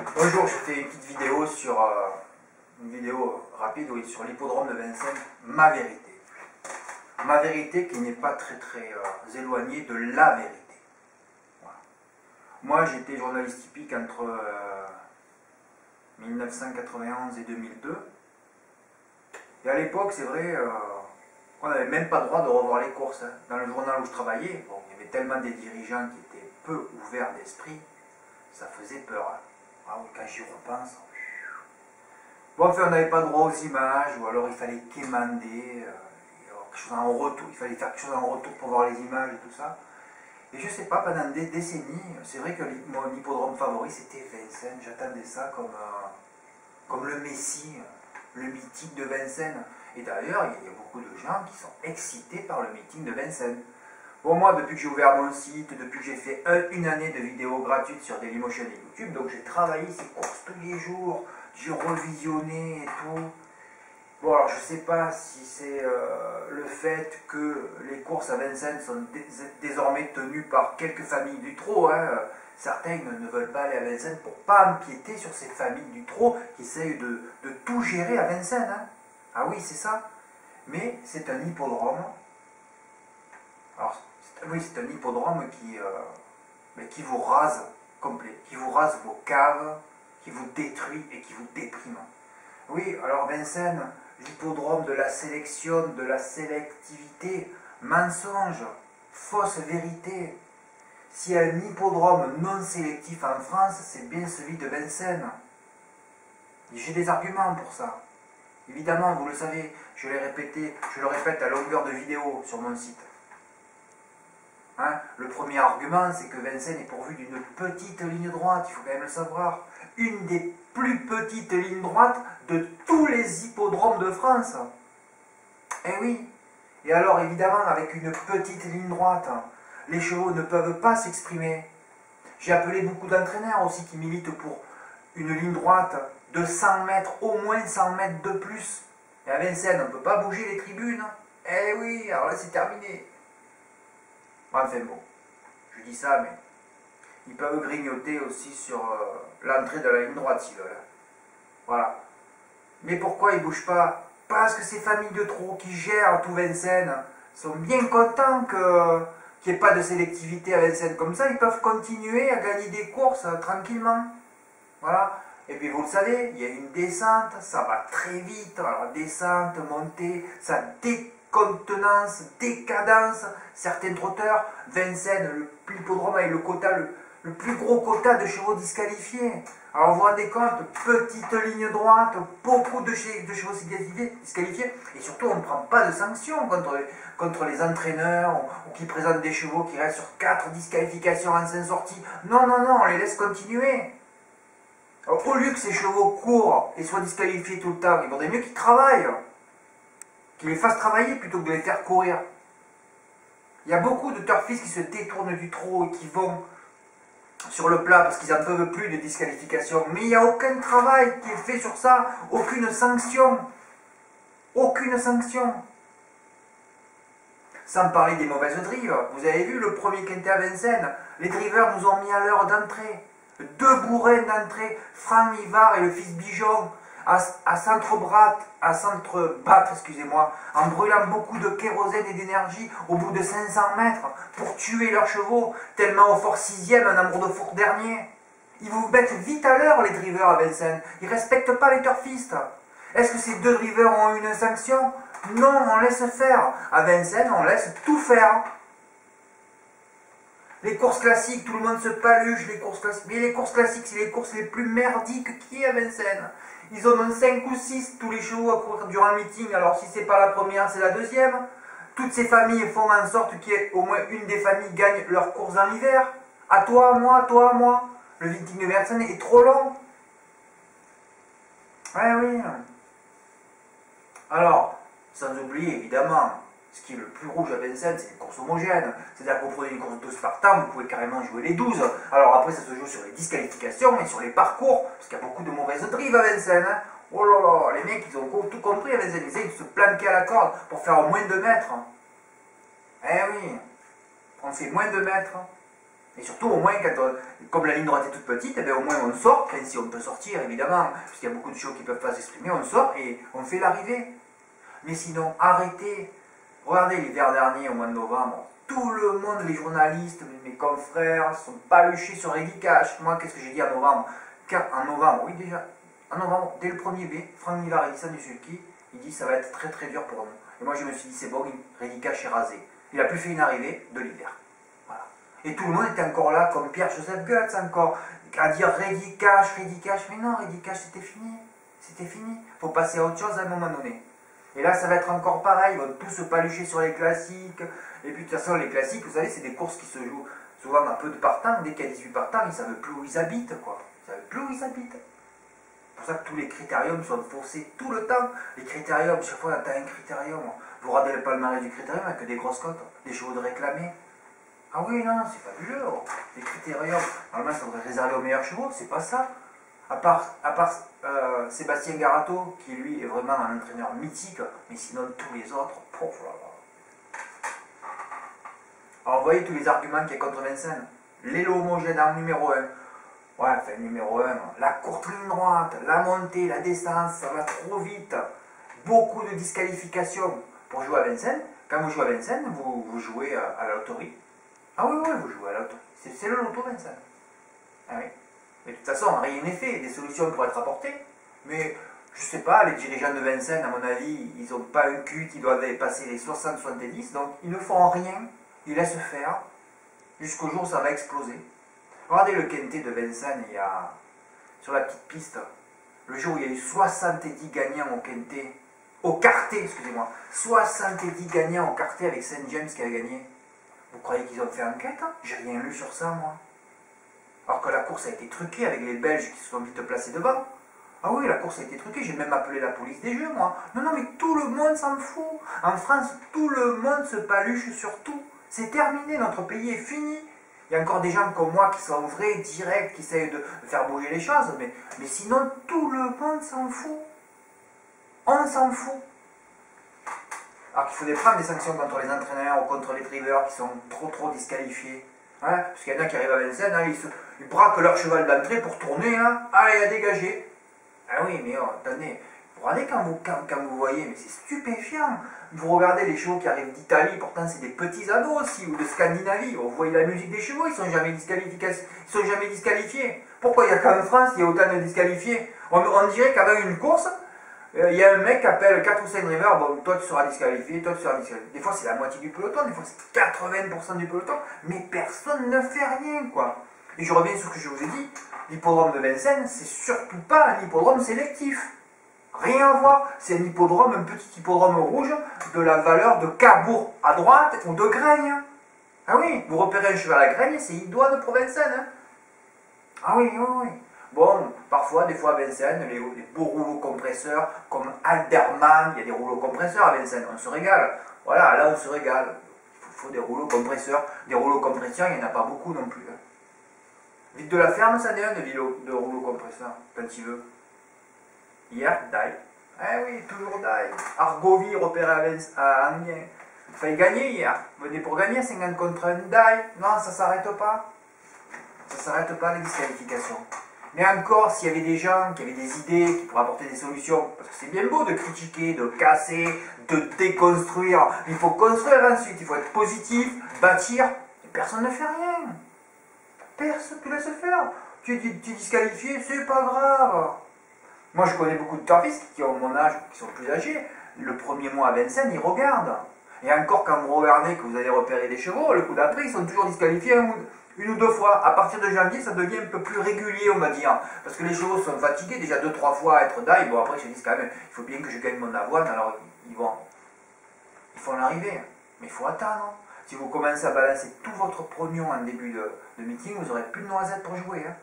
Bonjour, je fais une petite vidéo sur une vidéo rapide sur l'hippodrome de Vincennes, ma vérité. Ma vérité qui n'est pas très éloignée de la vérité. Voilà. Moi j'étais journaliste hippique entre 1991 et 2002. Et à l'époque c'est vrai, on n'avait même pas le droit de revoir les courses. Hein. Dans le journal où je travaillais, bon, il y avait tellement des dirigeants qui étaient peu ouverts d'esprit, ça faisait peur. Hein. Ah oui, quand j'y repense. Bon, enfin, on n'avait pas droit aux images, ou alors il fallait quémander, quelque chose en retour, il fallait faire quelque chose en retour pour voir les images et tout ça. Et je sais pas, pendant des décennies, c'est vrai que mon hippodrome favori c'était Vincennes. J'attendais ça comme le Messie, le mythique de Vincennes. Et d'ailleurs, il y a beaucoup de gens qui sont excités par le meeting de Vincennes. Bon, moi, depuis que j'ai ouvert mon site, depuis que j'ai fait une année de vidéos gratuites sur Dailymotion et YouTube, donc j'ai travaillé ces courses tous les jours, j'ai revisionné et tout. Bon, alors je ne sais pas si c'est le fait que les courses à Vincennes sont désormais tenues par quelques familles du trot. Hein. Certains ne veulent pas aller à Vincennes pour ne pas empiéter sur ces familles du trot qui essayent de tout gérer à Vincennes. Hein. Ah oui, c'est ça. Mais c'est un hippodrome. Alors, oui, c'est un hippodrome qui vous rase complet, qui vous rase vos caves, qui vous détruit et qui vous déprime. Oui, alors Vincennes, l'hippodrome de la sélection, de la sélectivité, mensonge, fausse vérité. S'il y a un hippodrome non sélectif en France, c'est bien celui de Vincennes. J'ai des arguments pour ça. Évidemment, vous le savez, je l'ai répété, je le répète à longueur de vidéo sur mon site. Hein, le premier argument, c'est que Vincennes est pourvu d'une petite ligne droite, il faut quand même le savoir. Une des plus petites lignes droites de tous les hippodromes de France. Eh oui. Et alors, évidemment, avec une petite ligne droite, les chevaux ne peuvent pas s'exprimer. J'ai appelé beaucoup d'entraîneurs aussi qui militent pour une ligne droite de 100 mètres, au moins 100 mètres de plus. Et à Vincennes, on ne peut pas bouger les tribunes. Eh oui, alors là, c'est terminé. Enfin bon, je dis ça, mais ils peuvent grignoter aussi sur l'entrée de la ligne droite s'ils veulent. Voilà. Mais pourquoi ils ne bougent pas? Parce que ces familles de trot qui gèrent tout Vincennes sont bien contents qu'il n'y ait pas de sélectivité à Vincennes. Comme ça, ils peuvent continuer à gagner des courses tranquillement. Voilà. Et puis vous le savez, il y a une descente, ça va très vite. Alors descente, montée, ça décontenance, décadence. Certains trotteurs, Vincennes, l'hippodrome avec le plus gros quota de chevaux disqualifiés. Alors vous vous rendez compte, petite ligne droite, beaucoup de chevaux disqualifiés, et surtout on ne prend pas de sanctions contre les entraîneurs ou qui présentent des chevaux qui restent sur 4 disqualifications en 5 sorties. Non, non, non, on les laisse continuer. Alors, au lieu que ces chevaux courent et soient disqualifiés tout le temps, il vaudrait mieux qu'ils travaillent, qu'ils les fassent travailler plutôt que de les faire courir. Il y a beaucoup de turfistes qui se détournent du trot et qui vont sur le plat parce qu'ils n'en peuvent plus de disqualification. Mais il n'y a aucun travail qui est fait sur ça, aucune sanction. Aucune sanction. Sans parler des mauvaises drives. Vous avez vu le premier quintet à Vincennes, les drivers nous ont mis à l'heure d'entrée. 2 bourrins d'entrée, Franck Mivard et le fils Bijon, à s'entrebattre, excusez-moi, en brûlant beaucoup de kérosène et d'énergie au bout de 500 mètres pour tuer leurs chevaux, tellement au fort 6e, un amour de four dernier. Ils vous mettent vite à l'heure, les drivers à Vincennes. Ils ne respectent pas les turfistes. Est-ce que ces 2 drivers ont eu une sanction? Non, on laisse faire. À Vincennes, on laisse tout faire. Les courses classiques, tout le monde se paluche, les courses classiques. Mais les courses classiques, c'est les courses les plus merdiques qu'il y ait à Vincennes. Ils en ont 5 ou 6, tous les chevaux à courir durant le meeting. Alors si c'est pas la première, c'est la deuxième. Toutes ces familles font en sorte qu'il y ait au moins une des familles gagne leurs courses en hiver. À toi, à moi, toi, à moi. Le meeting de Vincennes est trop long. Ouais, oui. Alors, sans oublier évidemment, ce qui est le plus rouge à Vincennes, c'est les courses homogènes. C'est-à-dire que vous prenez une course de Spartan, vous pouvez carrément jouer les 12. Alors après, ça se joue sur les disqualifications et sur les parcours, parce qu'il y a beaucoup de mauvaises drives à Vincennes. Hein. Oh là là, les mecs, ils ont tout compris à Vincennes. Ils essayent de se planquer à la corde pour faire au moins 2 mètres. Eh oui, on fait moins de mètres. Et surtout, au moins, comme la ligne droite est toute petite, eh bien, au moins on sort, enfin, si on peut sortir évidemment, puisqu'il y a beaucoup de chevaux qui ne peuvent pas s'exprimer, on sort et on fait l'arrivée. Mais sinon, arrêtez. Regardez l'hiver dernier, au mois de novembre, tout le monde, les journalistes, mes confrères, sont paluchés sur les Cash. Moi, qu'est-ce que j'ai dit en novembre? Car en novembre, oui déjà, en novembre, dès le premier B, Franck Nivard et Nissan du Sulky, il dit ça va être très très dur pour nous. Et moi je me suis dit c'est bon, Cash est rasé. Il n'a plus fait une arrivée de l'hiver. Voilà. Et tout le monde était encore là, comme Pierre-Joseph Goetz encore, à dire Cash, mais non, Cash c'était fini. C'était fini. Il faut passer à autre chose à un moment donné. Et là ça va être encore pareil, ils vont tous se palucher sur les classiques. Et puis de toute façon les classiques, vous savez, c'est des courses qui se jouent souvent un peu de partants. Dès qu'il y a 18 partants, ils ne savent plus où ils habitent, quoi. Ils ne savent plus où ils habitent. C'est pour ça que tous les critériums sont faussés tout le temps. Les critériums, chaque fois on atteint un critérium. Vous regardez le palmarès du critérium avec des grosses cotes, des chevaux de réclamés. Ah oui, non, c'est fabuleux. Les critériums, normalement ça devrait réserver aux meilleurs chevaux, c'est pas ça. À part Sébastien Garato, qui lui est vraiment un entraîneur mythique, mais sinon tous les autres, pouf là là. Alors vous voyez tous les arguments qu'il y a contre Vincennes. L'élo homogène en numéro 1. Ouais, enfin numéro 1, la courte ligne droite, la montée, la descente, ça va trop vite. Beaucoup de disqualifications pour jouer à Vincennes. Quand vous jouez à Vincennes, vous jouez à la loterie. Ah oui, vous jouez à la loterie. C'est le loto Vincennes. Ah oui. Mais de toute façon, rien n'est fait, des solutions pourraient être apportées. Mais je sais pas, les dirigeants de Vincennes, à mon avis, ils n'ont pas un cul qui doit passer les 60-70, donc ils ne font rien, ils laissent faire, jusqu'au jour où ça va exploser. Regardez le quintet de Vincennes, il y a, sur la petite piste, le jour où il y a eu 70 gagnants au quintet, au quartet, excusez-moi, 70 gagnants au quartet avec Saint James qui a gagné. Vous croyez qu'ils ont fait enquête? J'ai rien lu sur ça, moi. Alors que la course a été truquée avec les Belges qui se sont vite placés devant. Ah oui, la course a été truquée, j'ai même appelé la police des jeux, moi. Non, mais tout le monde s'en fout. En France, tout le monde se paluche sur tout. C'est terminé, notre pays est fini. Il y a encore des gens comme moi qui sont vrais, directs, qui essayent de faire bouger les choses, mais sinon, tout le monde s'en fout. On s'en fout. Alors qu'il faudrait prendre des sanctions contre les entraîneurs ou contre les drivers qui sont trop disqualifiés. Hein, parce qu'il y en a qui arrivent à Vincennes, hein, ils braquent leur cheval d'entrée pour tourner, hein, allez, à dégager. Ah oui, mais attendez, vous regardez quand vous voyez, mais c'est stupéfiant. Vous regardez les chevaux qui arrivent d'Italie, pourtant c'est des petits ados aussi, ou de Scandinavie. Vous voyez la musique des chevaux, ils sont jamais disqualifiés. Pourquoi il n'y a qu'en France, il y a autant de disqualifiés? On dirait qu'avant une course, il y a un mec qui appelle 4 ou 5 drivers, bon, toi tu seras disqualifié, toi tu seras disqualifié. Des fois c'est la moitié du peloton, des fois c'est 80% du peloton, mais personne ne fait rien, quoi. Et je reviens sur ce que je vous ai dit, l'hippodrome de Vincennes, c'est surtout pas un hippodrome sélectif. Rien à voir, c'est un hippodrome, un petit hippodrome rouge de la valeur de Cabourg à droite ou de Graigne. Ah oui, vous repérez un cheval à Graigne, c'est idoine pour Vincennes. Hein. Ah oui. Bon, parfois, des fois à Vincennes, les beaux rouleaux compresseurs comme Alderman, il y a des rouleaux compresseurs à Vincennes, on se régale. Voilà, là on se régale. Il faut des rouleaux compresseurs. Des rouleaux compresseurs, il n'y en a pas beaucoup non plus. Hein. Vite de la ferme, ça n'est un de rouleaux compresseurs, quand il veut. Hier, Die. Eh oui, toujours Die. Argovie, repéré à Amiens. Il fallait gagner hier. Venez pour gagner, 50 contre 1, Die. Non, ça s'arrête pas. Ça s'arrête pas, les disqualifications. Mais encore, s'il y avait des gens qui avaient des idées, qui pourraient apporter des solutions, parce que c'est bien beau de critiquer, de casser, de déconstruire, il faut construire ensuite, il faut être positif, bâtir, et personne ne fait rien. Personne ne laisse faire. Tu es disqualifié, c'est pas grave. Moi, je connais beaucoup de turfistes qui ont mon âge, qui sont plus âgés. Le premier mois à Vincennes, ils regardent. Et encore, quand vous regardez, que vous allez repérer des chevaux, le coup d'après, ils sont toujours disqualifiés une ou deux fois. À partir de janvier, ça devient un peu plus régulier, on va dire. Parce que les chevaux sont fatigués, déjà 2-3 fois à être die. Bon, après, ils se disent quand même, il faut bien que je gagne mon avoine. Alors, ils font l'arrivée. Mais il faut attendre. Si vous commencez à balancer tout votre pognon en début de meeting, vous n'aurez plus de noisettes pour jouer. Hein.